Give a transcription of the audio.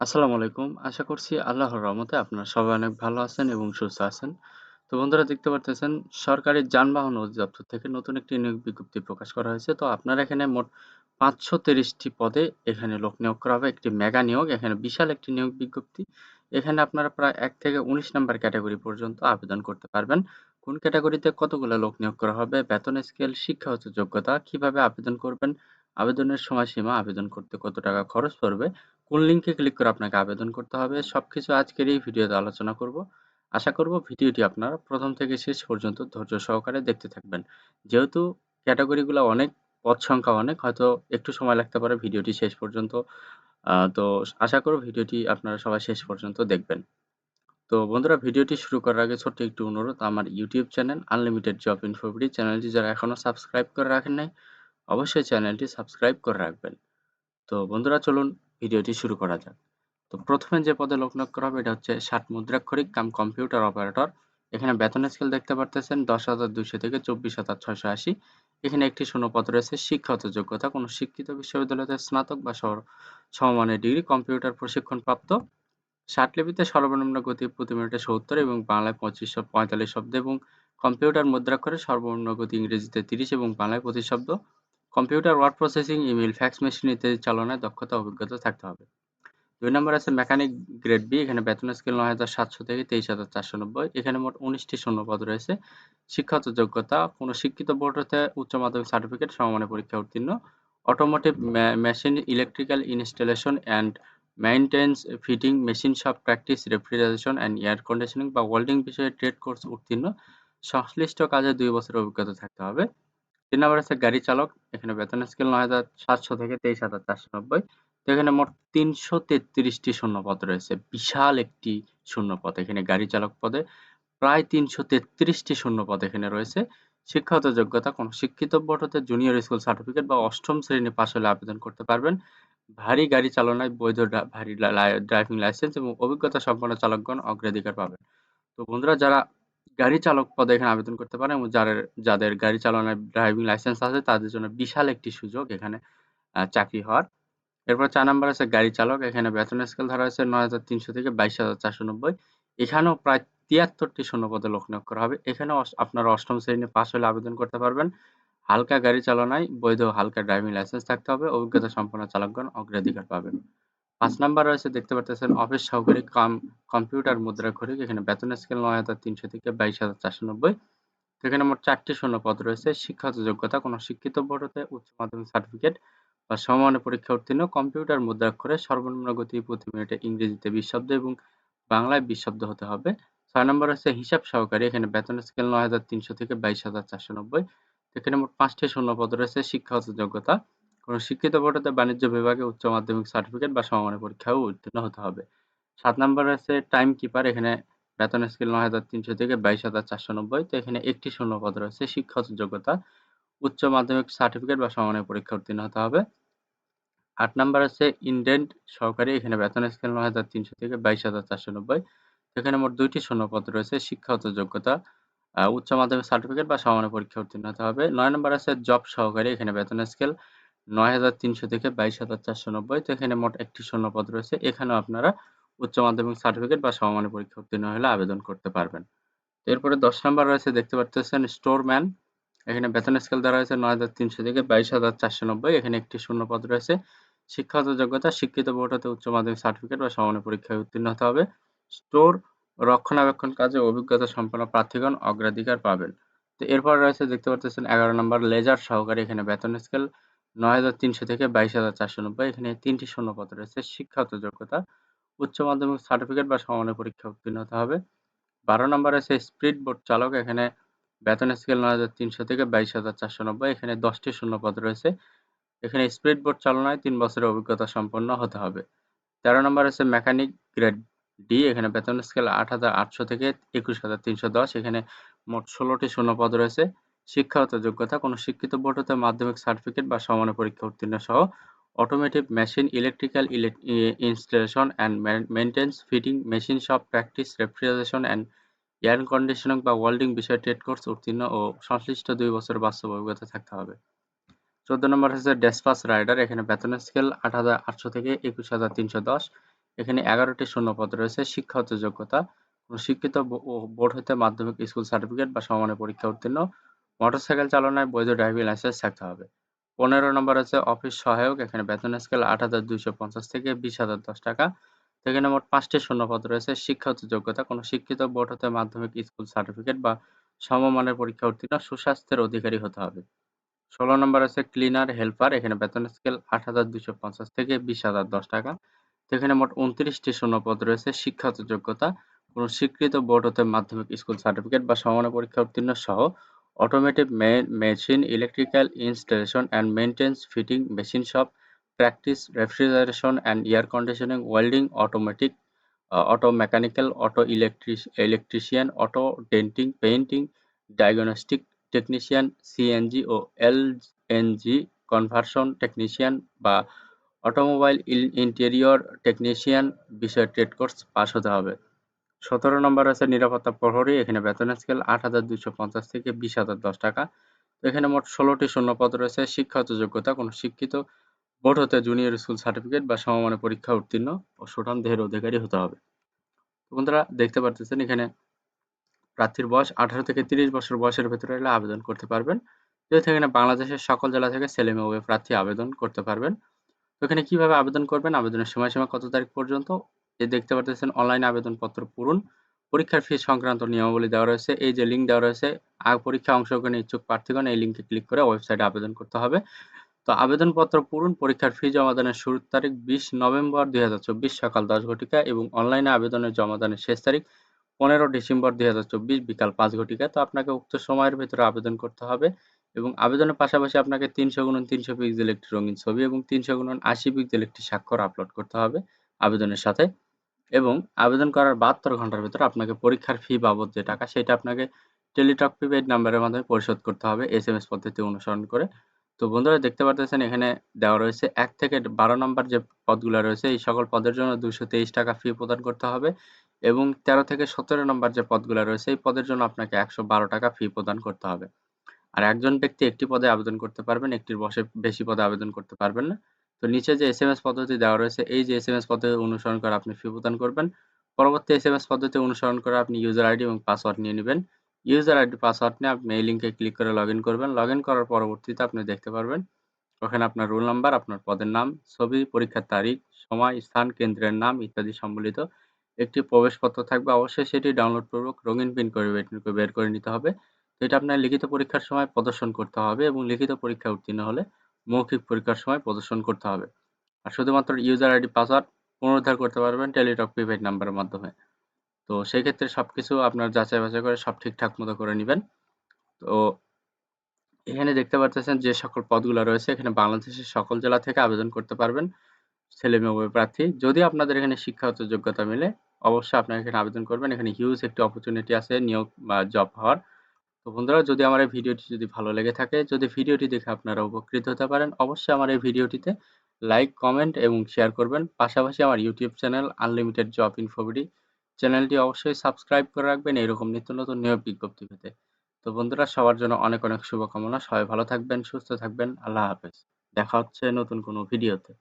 আসসালামু আলাইকুম। আশা করছি আল্লাহর রহমতে আপনারা সবাই অনেক ভালো আছেন এবং সুস্থ আছেন। তো বন্ধুরা দেখতে পারতেছেন সরকারি যানবাহন অধিদপ্তর থেকে নতুন একটি নিয়োগ বিজ্ঞপ্তি প্রকাশ করা হয়েছে। তো আপনার এখানে মোট ৫৩০ টি পদে এখানে লোক নিয়োগ করা হবে। একটি মেগা নিয়োগ, এখানে বিশাল একটি নিয়োগ বিজ্ঞপ্তি। এখানে আপনারা প্রায় ১ থেকে ১৯ নাম্বার ক্যাটেগরি পর্যন্ত আবেদন করতে পারবেন। কোন ক্যাটেগরিতে কতগুলো লোক নিয়োগ করা হবে, বেতন স্কেল, শিক্ষাগত যোগ্যতা, কিভাবে আবেদন করবেন, আবেদনের সময়সীমা, আবেদন করতে কত টাকা খরচ পড়বে, কোন লিঙ্কে ক্লিক করে আপনাকে আবেদন করতে হবে, সবকিছু আজকের এই ভিডিওতে আলোচনা করব। আশা করব ভিডিওটি আপনারা প্রথম থেকে শেষ পর্যন্ত ধৈর্য সহকারে দেখতে থাকবেন। যেহেতু ক্যাটেগরিগুলো অনেক, পদ সংখ্যা অনেক, হয়তো একটু সময় লাগতে পারে ভিডিওটি শেষ পর্যন্ত। তো আশা করব ভিডিওটি আপনারা সবাই শেষ পর্যন্ত দেখবেন। তো বন্ধুরা, ভিডিওটি শুরু করার আগে ছোট্ট একটু অনুরোধ, আমার YouTube channel unlimited job InfoBD চ্যানেলটি যারা এখনও সাবস্ক্রাইব করে রাখেন নাই, অবশ্যই চ্যানেলটি সাবস্ক্রাইব করে রাখবেন। তো বন্ধুরা, চলুন ভিডিওটি শুরু করা যাক। তো প্রথমে যে পদে লোক নিয়োগ করা হবে এটা হচ্ছে ৬০ মুদ্রাক্ষরিক কাম কম্পিউটার অপারেটর। এখানে বেতন স্কেল দেখতে পারতেছেন ১০,২০০ থেকে ২৪,৬৮০। এখানে একটি শূন্যপদ রয়েছে। শিক্ষাগত যোগ্যতা কোনো শিক্ষিত বিশ্ববিদ্যালয়তে স্নাতক বা সমমানের ডিগ্রি, কম্পিউটার প্রশিক্ষণপ্রাপ্ত। ষাটলিপিতে সর্বনিম্ন গতি প্রতি মিনিটে ৭০ এবং বাংলায় ৪৫ শব্দ এবং কম্পিউটার মুদ্রাক্ষরে সর্বনিম্ন গতি ইংরেজিতে ৩০ এবং বাংলায় ২৫ শব্দ। Computer word processing, email, fax machine ইত্যাদি চালনায় দক্ষতা অভিজ্ঞতা থাকতে হবে। ২ নম্বরে আছে মেকানিক গ্রেড বি। এখানে বেতন স্কেল ৯,৭০০ থেকে ২৩,৪৯০। এখানে মোট ১৯টি শূন্যপদ রয়েছে। শিক্ষাগত যোগ্যতা কোনো শিক্ষিত বোর্ড হতে উচ্চ মাধ্যমিক সার্টিফিকেট, সমমানের পরীক্ষায় উত্তীর্ণ। Automotive machine, electrical installation and maintenance, fitting, machine shop practice, refrigeration and air conditioning বা ওয়েল্ডিং বিষয়ে ট্রেড কোর্স উত্তীর্ণ। সংশ্লিষ্ট কাজে ২ বছরের অভিজ্ঞতা থাকতে হবে। ৩ নম্বরে আছে গাড়ি চালক। এখানে বেতন স্কেল ৯,৭০০ থেকে ২৩,৪৯০। তো এখানে মোট ৩৩৩ টি শূন্যপদ রয়েছে। বিশাল একটি শূন্যপদ। এখানে গাড়ি চালক পদে প্রায় ৩৩৩ টি শূন্যপদ এখানে রয়েছে। শিক্ষাগত যোগ্যতা কোনো শিক্ষিত বোর্ড হতে জুনিয়র স্কুল সার্টিফিকেট বা ৮ম শ্রেণী পাশ হলে আবেদন করতে পারবেন। ভারী গাড়ি চালনায় বৈধ ভারী ড্রাইভিং লাইসেন্স এবং অভিজ্ঞতা সম্পন্ন চালকগণ অগ্রাধিকার পাবেন। তো বন্ধুরা, যারা গাড়ি চালক পদে এখানে আবেদন করতে পারেন এবং যাদের গাড়ি চালানোর ড্রাইভিং লাইসেন্স আছে তাদের জন্য বিশাল একটি সুযোগ এখানে চাকরি হওয়ার। এরপর ৪ নাম্বার আছে গাড়ি চালক। এখানে বেতন স্কেল ধরা হয়েছে ৯,৩০০ থেকে ২২,৪৯০। এখানেও প্রায় ৭৩ টি শূন্যপদে লোক নিয়োগ করা হবে। এখানেও আপনারা ৮ম শ্রেণী পাস হলে আবেদন করতে পারবেন। হালকা গাড়ি চালনায় বৈধ হালকা ড্রাইভিং লাইসেন্স থাকতে হবে। অভিজ্ঞতা সম্পন্ন চালকগণ অগ্রাধিকার পাবেন। ৫ নাম্বার রয়েছে দেখতে পারতেছেন অফিস সহকারী কাম কম্পিউটার মুদ্রাক্ষরিক। এখানে বেতন স্কেল ৯,৩০০ থেকে ২২,৪৯০। তো এখানে মোট ৪ টি শূন্যপদ রয়েছে। শিক্ষাগত যোগ্যতা কোনো শিক্ষিত বোর্ড হতে উচ্চ মাধ্যমিক সার্টিফিকেট বা সমমানের পরীক্ষায় উত্তীর্ণ। কম্পিউটার মুদ্রাক্ষরে সর্বনিম্ন গতি প্রতি মিনিটে ইংরেজিতে ২০ শব্দ এবং বাংলায় ২০ শব্দ হতে হবে। ৬ নম্বর হচ্ছে হিসাব সহকারী। এখানে বেতন স্কেল ৯,৩০০ থেকে ২২,৪৯০। এখানে মোট ৫ টি শূন্যপদ রয়েছে। শিক্ষাগত যোগ্যতা কোনো শিক্ষিত বোর্ড হতে বাণিজ্য বিভাগে উচ্চ মাধ্যমিক সার্টিফিকেট বা সমমানের পরীক্ষায়ও উত্তীর্ণ হতে হবে। ৭ নম্বরে আছে টাইম কিপার। এখানে বেতন স্কেল ৯,৩০০ থেকে ২২,৪৯০। তো এখানে একটি শূন্যপদ রয়েছে। শিক্ষাগত যোগ্যতা উচ্চ মাধ্যমিক সার্টিফিকেট বা সমমানের পরীক্ষায় উত্তীর্ণ হতে হবে। ৮ নাম্বার আছে ইনডেন্ট সহকারী। এখানে বেতন স্কেল ৯,৩০০ থেকে ২২,৪৯০। এখানে মোট ২ টি শূন্যপদ রয়েছে। শিক্ষাগত যোগ্যতা উচ্চ মাধ্যমিক সার্টিফিকেট বা সমমানের পরীক্ষায় উত্তীর্ণ হতে হবে। ৯ নম্বর আছে জব সহকারী। এখানে বেতন স্কেল ৯,৩০০ থেকে ২২,৪৯০। তো এখানে মোট একটি শূন্যপদ রয়েছে। এখানেও আপনারা উচ্চ মাধ্যমিক সার্টিফিকেট বা সমমানের পরীক্ষায় উত্তীর্ণ হলে আবেদন করতে পারবেন। এরপরে ১০ নাম্বার রয়েছে দেখতে পারতেছেন স্টোরম্যান। এখানে বেতন স্কেল দেওয়া রয়েছে ৯,৩০০ থেকে ২২,৪৯০। এখানে একটি শূন্যপদ রয়েছে। শিক্ষাগত যোগ্যতা শিক্ষিত বোর্ড হতে উচ্চ মাধ্যমিক সার্টিফিকেট বা সমমানের পরীক্ষায় উত্তীর্ণ হতে হবে। স্টোর রক্ষণাবেক্ষণ কাজে অভিজ্ঞতা সম্পন্ন প্রার্থীগণ অগ্রাধিকার পাবেন। তো এরপর রয়েছে দেখতে পারতেছেন ১১ নম্বর লেজার সহকারী। এখানে বেতন স্কেল ৯,৩০০ থেকে ২২,৪৯০। এখানে ৩টি শূন্যপদ রয়েছে। শিক্ষাগত যোগ্যতা উচ্চ মাধ্যমিক সার্টিফিকেট বা সমমানের পরীক্ষায় উত্তীর্ণ হতে হবে। ১২ নম্বরে আছে স্পিড বোট চালক। এখানে বেতন স্কেল ৯,৩০০ থেকে ২২,৪৯০। এখানে ১০ টি শূন্যপদ রয়েছে। এখানে স্পিড বোট চালনায় ৩ বছরের অভিজ্ঞতা সম্পন্ন হতে হবে। ১৩ নম্বর আছে মেকানিক গ্রেড ডি। এখানে বেতন স্কেল ৮,৮০০ থেকে ২১,৩১০। এখানে মোট ১৬ টি শূন্যপদ রয়েছে। শিক্ষাগত যোগ্যতা কোনো শিক্ষিত বোর্ড হতে মাধ্যমিক সার্টিফিকেট বা সমমানের পরীক্ষা উত্তীর্ণ সহ automotive machine, electrical installation and maintenance, fitting, machine shop practice, refrigeration and air conditioning বা ওয়েল্ডিং বিষয়ে ট্রেড কোর্স উত্তীর্ণ ও সংশ্লিষ্ট ২ বছরের বাস্তব অভিজ্ঞতা থাকতে হবে। ১৪ নম্বর হচ্ছে ডেসপাচ রাইডার। এখানে বেতন স্কেল ৮,৮০০ থেকে ২১,৩১০। এখানে 11টি শূন্যপদ রয়েছে। শিক্ষাগত যোগ্যতা, কোনো শিক্ষিত বোর্ড হতে মাধ্যমিক, স্কুল সার্টিফিকেট বা সমমানের পরীক্ষা উত্তীর্ণ, মোটরসাইকেল চালনায় বৈধ ড্রাইভিং লাইসেন্স থাকতে হবে। 15 নম্বর আছে অফিস সহায়ক। এখানে বেতন স্কেল 8,250 থেকে 20,010 টাকা। এখানে মোট 5টি শূন্যপদ রয়েছে। শিক্ষাগত যোগ্যতা, কোনো শিক্ষিত বোর্ড হতে মাধ্যমিক, স্কুল সার্টিফিকেট বা সমমানের পরীক্ষা উত্তীর্ণ, সুস্বাস্থ্যের অধিকারী হতে হবে। 16 নম্বর আছে ক্লিনার হেল্পার। এখানে বেতন স্কেল 8,250 থেকে 20,010 টাকা। তো এখানে মোট 29টি শূন্যপদ রয়েছে। শিক্ষাগত যোগ্যতা, কোনো স্বীকৃত বোর্ড হতে মাধ্যমিক, স্কুল সার্টিফিকেট বা সমমানের পরীক্ষা উত্তীর্ণ সহ automotive machine, electrical installation and maintenance, fitting, machine shop, practice, refrigeration and air conditioning, welding, automatic, auto mechanical, auto electrician, auto denting, painting, diagnostic technician, CNG ও এলএনজি কনভার্সন টেকনিশিয়ান বা automobile interior technician বিষয়ে trade course pass হতে হবে। 17 নম্বর আছে নিরাপত্তা প্রহরী। এখানে বেতন স্কেল 8,250 থেকে 20,010 টাকা। তো এখানে মোট 16টি শূন্যপদ রয়েছে। শিক্ষাগত যোগ্যতা, কোনো শিক্ষিত বোর্ড হতে জুনিয়র স্কুল সার্টিফিকেট বা সমমানের পরীক্ষা উত্তীর্ণ ও সুঠাম দেহের অধিকারী হতে হবে। তো বন্ধুরা দেখতে পারতেছেন এখানে প্রার্থীর বয়স 18 থেকে 30 বছর বয়সের ভেতরে হলে আবেদন করতে পারবেন। যেহেতু এখানে বাংলাদেশের সকল জেলা থেকে ছেলে মেয়ে উভয় প্রার্থী আবেদন করতে পারবেন। তো এখানে কিভাবে আবেদন করবেন, আবেদনের সময়সীমা কত তারিখ পর্যন্ত, দেখতে পারতেছেন অনলাইনে আবেদনপত্র পূরণ, পরীক্ষার ফি সংক্রান্ত নিয়মাবলী দেওয়া রয়েছে। এই যে লিঙ্ক দেওয়া রয়েছে, পরীক্ষায় অংশগ্রহণে ইচ্ছুক প্রার্থীগণ এই লিঙ্কে ক্লিক করে ওয়েবসাইটে আবেদন করতে হবে। তো আবেদনপত্র পূরণ, পরীক্ষার ফি জমাদানের শুরুর তারিখ 20 নভেম্বর 2024 সকাল 10 ঘটিকা এবং অনলাইনে আবেদনের জমাদানের শেষ তারিখ 15 ডিসেম্বর 2024 বিকাল 5 ঘটিকা। তো আপনাকে উক্ত সময়ের ভেতরে আবেদন করতে হবে এবং আবেদনের পাশাপাশি আপনাকে 300x300 পিক্সেল একটি রঙিন ছবি এবং 300x80 পিক্সেল একটি স্বাক্ষর আপলোড করতে হবে আবেদনের সাথে। এবং আবেদন করার 72 ঘন্টার ভেতরে আপনাকে পরীক্ষার ফি বাবদ যে টাকা সেটা আপনাকে টেলিটক প্রিপেইড নাম্বারের মাধ্যমে পরিশোধ করতে হবে এসএমএস পদ্ধতি অনুসরণ করে। তো বন্ধুরা দেখতে পারতেছেন এখানে দেওয়া রয়েছে 1 থেকে 12 নম্বর যে পদগুলো রয়েছে এই সকল পদের জন্য 223 টাকা ফি প্রদান করতে হবে এবং 13 থেকে 17 নম্বর যে পদগুলো রয়েছে এই পদের জন্য আপনাকে 112 টাকা ফি প্রদান করতে হবে। আর একজন ব্যক্তি একটি পদে আবেদন করতে পারবেন, একটির বেশি পদে আবেদন করতে পারবেন না। তো নিচে যে এসএমএস পদ্ধতি দেওয়া রয়েছে এই যে এসএমএস পদ্ধতি অনুসরণ করে আপনি ফি প্রদান করবেন। পরবর্তী এসএমএস পদ্ধতি অনুসরণ করে আপনি ইউজার আইডি এবং পাসওয়ার্ড নিয়ে নেবেন। ইউজার আইডি পাসওয়ার্ড নিয়ে আপনি এই লিঙ্কে ক্লিক করে লগইন করবেন। লগইন করার পরবর্তীতে আপনি দেখতে পারবেন ওখানে আপনার রোল নাম্বার, আপনার পদের নাম, ছবি, পরীক্ষার তারিখ, সময়, স্থান, কেন্দ্রের নাম ইত্যাদি সম্বলিত একটি প্রবেশপত্র থাকবে। অবশ্যই সেটি ডাউনলোড পূর্বক রঙিন প্রিন্ট করে বের করে নিতে হবে। তো এটা আপনার লিখিত পরীক্ষার সময় প্রদর্শন করতে হবে এবং লিখিত পরীক্ষায় উত্তীর্ণ হলে মৌখিক পরীক্ষার সময় প্রদর্শন করতে হবে। আর শুধুমাত্র ইউজার আইডি পাসওয়ার্ড পুনরুদ্ধার করতে পারবেন টেলিটক প্রিপেইড নাম্বারের মাধ্যমে। তো সেই ক্ষেত্রে সবকিছু আপনার যাচাই বাছাই করে সব ঠিকঠাক মতো করে নিবেন। তো এখানে দেখতে পারতেছেন যে সকল পদগুলো রয়েছে এখানে বাংলাদেশের সকল জেলা থেকে আবেদন করতে পারবেন ছেলে মেয়ে উভয় প্রার্থী। যদি আপনাদের এখানে শিক্ষাগত যোগ্যতা মিলে অবশ্যই আপনারা এখানে আবেদন করবেন। এখানে হিউজ একটি অপরচুনিটি আছে নিয়োগ বা জব পাওয়ার। তো বন্ধুরা যদি আমার এই ভিডিওটি যদি ভালো লেগে থাকে, যদি ভিডিওটি দেখে আপনারা উপকৃত হতে পারেন, অবশ্যই আমার এই ভিডিওটিতে লাইক, কমেন্ট এবং শেয়ার করবেন। পাশাপাশি আমার YouTube channel unlimited job InfoBD চ্যানেলটি অবশ্যই সাবস্ক্রাইব করে রাখবেন এরকম নিত্য নতুন নিয়োগ বিজ্ঞপ্তি পেতে। তো বন্ধুরা সবার জন্য অনেক অনেক শুভকামনা। সবাই ভালো থাকবেন, সুস্থ থাকবেন। আল্লাহ হাফেজ। দেখা হচ্ছে নতুন কোনো ভিডিওতে।